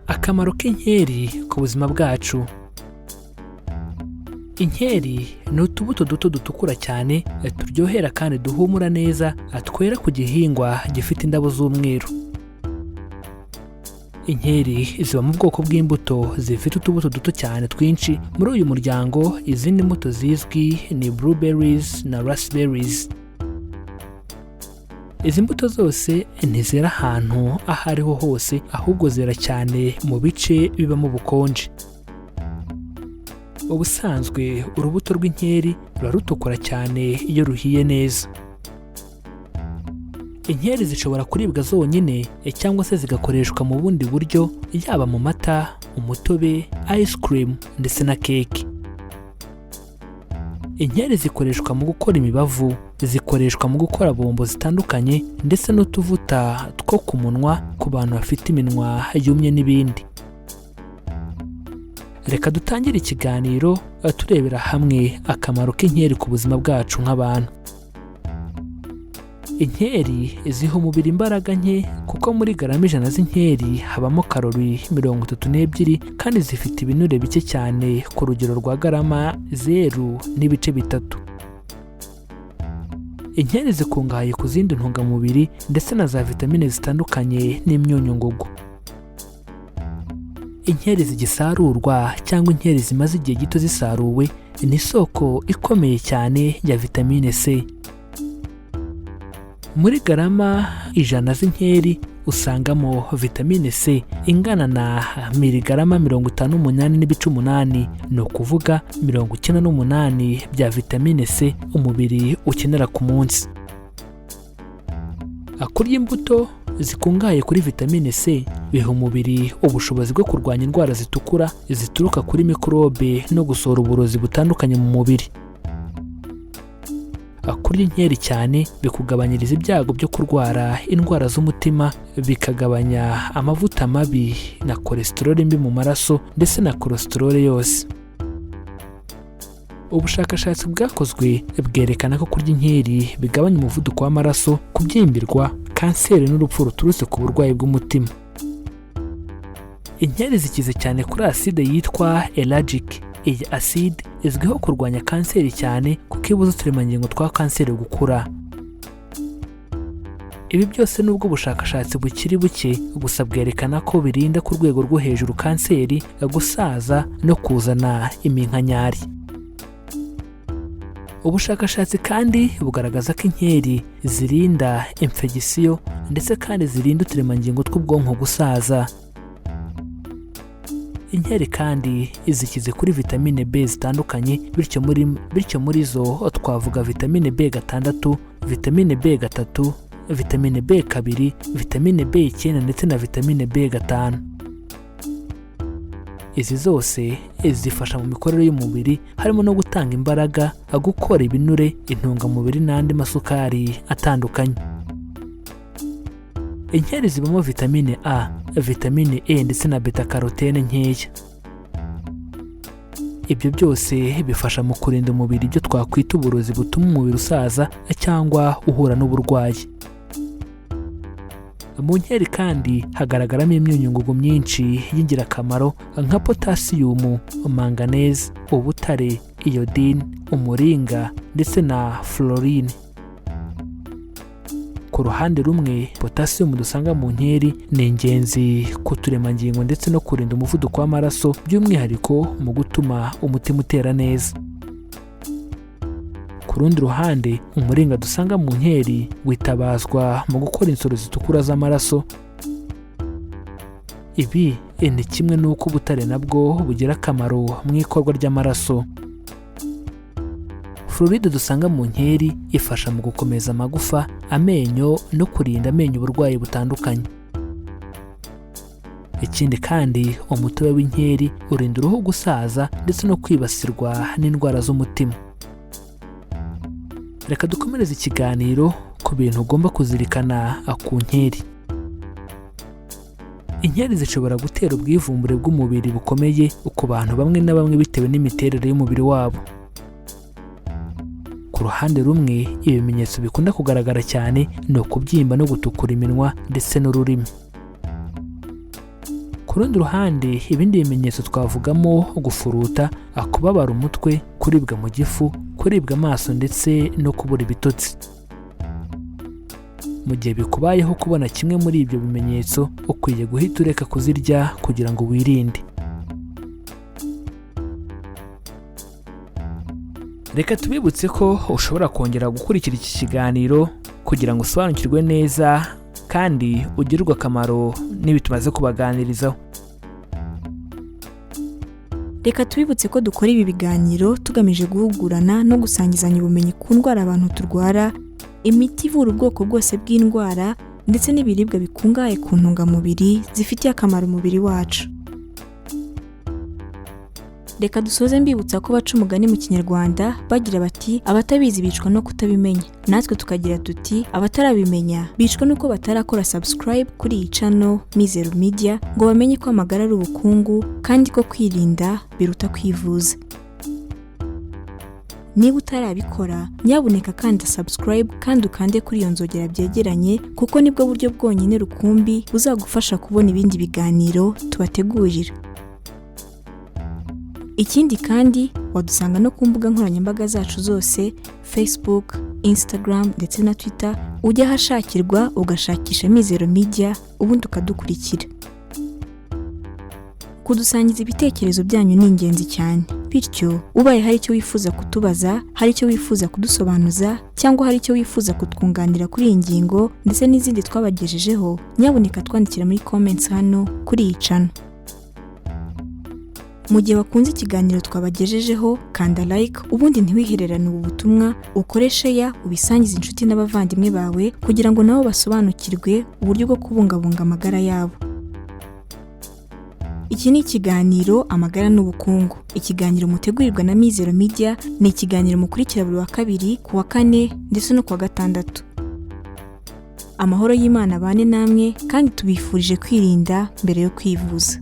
Akamaro k'inkeri ku buzima bwacu. Inkeri ni utubuto duto dutukura cyane turyohera kandi duhumura neza, twera ku gihingwa gifite indabo z'umweru. Inkeri ziba mu bwoko bw'imbuto zifite utubuto duto cyane twinshi. Muri uyu muryango izindi mbuto zizwi ni blueberries na raspberries. Izi mbuto zose ntizera ahantu aho ariho hose, ahubwo zera cyane mu bice bibamo ubukonje. Ubusanzwe urubuto rw'inkeri ruba rutukura cyane iyo ruhiye neza. Inkeri zishobora kuribwa zonyine cyangwa se zigakoreshwa mu bundi buryo, yaba mu mata, umutobe, ice cream ndetse na keke. Inkeri zikoreshwa mu gukora imibavu, zikoreshwa mu gukora bombo zitandukanye ndetse n'utuvuta two ku munwa ku bantu bafite iminwa yumye n'ibindi. Reka dutangire ikiganiro turebera hamwe akamaro k'inkeri ku buzima bwacu nk'abantu. Inkeri ziha umubiri imbaraga nke kuko muri garama 100 z'inkeri habamo kalori 32 kandi zifite ibinure bike cyane ku rugero rwa garama 0.3. Inkeri zikungahaye ku zindi ntungamubiri ndetse na za vitamine zitandukanye n'imyunyu ngugu. Inkeri zigisarurwa cyangwa inkeri zimaze igihe gito zisaruwe ni isoko ikomeye cyane ya vitamine C. Muri garama 100 z'inkeri usangamo vitamine C ingana na miligarama 58.8, ni ukuvuga 98 bya vitamine C umubiri ukenera ku munsi. Kurya imbuto zikungahaye kuri vitamine C biha umubiri ubushobozi bwo kurwanya indwara zitukura zituruka kuri mikorobe no gusohora uburozi butandukanye mu mubiri. Kurya inkeri cyane bikugabanyiriza ibyago byo kurwara indwara z'umutima, bikagabanya amavuta mabi na cholesterol mbi mu maraso ndetse na cholesterol yose. Ubushakashatsi bwakozwe bwerekana ko kurya inkeri bigabanya umuvuduko w'amaraso, kubyimbirwa, kanseri n'urupfu ruturutse ku burwayi bw'umutima. Inkeri zikize cyane kuri acide yitwa ellagic. Iyi acide izwiho kurwanya kanseri cyane kuko ibuza uturemangingo twa kanseri gukura. Ibi byose nubwo ubushakashatsi bukiri buke, gusa bwerekana ko birinda ku rwego rwo hejuru kanseri, gusaza no kuzana iminkanyari. Ubushakashatsi kandi bugaragaza ko inkeri zirinda infection ndetse kandi zirinda uturemangingo tw'ubwonko gusaza. Inkeri kandi izikize kuri vitamine B zitandukanye, bityo muri zo twavuga vitamine B6, vitamine B3, vitamine B2, vitamine B9 ndetse na vitamine B5. Izi zose zifasha mu mikorere y'umubiri, harimo no gutanga imbaraga, gukora ibinure, intungamubiri n'andi masukari atandukanye. Inkeri zibamo vitamine A, vitamine E ndetse na beta carotene nkeya. Ibyo byose bifasha mu kurinda umubiri ibyo twakwita uburozi butuma umubiri usaza cyangwa uhura n'uburwayi. Mu nkeri kandi hagaragaramo imyunyu ngugu myinshi y'ingirakamaro nka potassium, manganese, ubutare, iodine, umuringa ndetse na fluorine. Ku ruhande rumwe, potassium dusanga mu nkeri ni ingenzi ku turemangingo ndetse no kurinda umuvuduko w'amaraso, by'umwihariko mu gutuma umutima utera neza. Ku rundi ruhande, umuringa dusanga mu nkeri witabazwa mu gukora insoro zitukura z'amaraso. Ibi ni kimwe n'uko ubutare nabwo bugira akamaro mu ikorwa ry'amaraso. Fluoride dusanga mu nkeri ifasha mu gukomeza amagufa, amenyo no kurinda amenyo uburwayi butandukanye. Ikindi kandi, umutobe w'inkeri urinda uruhu gusaza ndetse no kwibasirwa n'indwara z'umutima. Reka dukomereze ikiganiro ku bintu ugomba kuzirikana ku nkeri. Inkeri zishobora gutera ubwivumbure bw'umubiri bukomeye ku bantu bamwe na bamwe bitewe n'imiterere y'umubiri wabo. Ku ruhande rumwe, ibimenyetso bikunda kugaragara cyane ni ukubyimba no gutukura iminwa ndetse n'ururimi. Ku rundi ruhande ibindi bimenyetso twavugamo gufuruta, kubabara umutwe, kuribwa mu gifu, kuribwa amaso ndetse no kubura ibitotsi. Mu gihe bikubayeho kubona kimwe muri ibyo bimenyetso, ukwiye guhita ureka kuzirya kugira ngo wirinde. Reka tubibutse ko ushobora kongera gukurikira iki kiganiro kugira ngo usobanukirwe neza kandi ugirirwe akamaro n'ibi tumaze kubaganirizaho. Reka tubibutse ko dukora ibi biganiro tugamije guhugurana no gusangizanya ubumenyi ku ndwara abantu turwara, imiti ivura ubwoko bwose bw'indwara ndetse n'ibiribwa bikungahaye ku ntungamubiri zifitiye akamaro umubiri wacu. Reka dusoze mbibutsa ko baca umugani mu Kinyarwanda bagira bati abatabizi bicwa no kutabimenya. Natwe tukagira tuti abatarabimenya bicwa nuko batarakora subscribe kuri iyi channel Mizero Media ngo bamenye ko amagara ari ubukungu kandi ko kwirinda biruta kwivuza. Niba utarabikora nyabuneka kandi subscribe kandi ukande kuri iyo nzogera byegeranye kuko nibwo buryo bwonyine rukumbi buzagufasha kubona ibindi biganiro tubategurira. Ikindi kandi wadusanga no ku mbuga nkoranyambaga zacu zose, Facebook, Instagram ndetse na Twitter, ujya hashakirwa ugashakisha Mizero Media ubundi ukadukurikira. Kudusangiza ibitekerezo byanyu ni ingenzi cyane. Bityo ubaye hari icyo wifuza kutubaza, hari icyo wifuza kudusobanuza cyangwa hari icyo wifuza kutwunganira kuri iyi ngingo ndetse n'izindi twabagejejeho, nyabuneka twandikira muri comments hano kuri iyi channel. Mu gihe wakunze ikiganiro twabagejejeho, kanda like ubundi ntiwihererane ubu butumwa, ukore share ubisangize inshuti n'abavandimwe bawe kugira ngo nabo basobanukirwe uburyo bwo kubungabunga amagara yabo. Iki ni ikiganiro Amagara n'Ubukungu. Ikiganiro mutegurirwa na Mizero Media, ni ikiganiro mukurikira buri wa kabiri, ku wa kane ndetse no ku wa gatandatu. Amahoro y'Imana bane namwe kandi tubifurije kwirinda mbere yo kwivuza.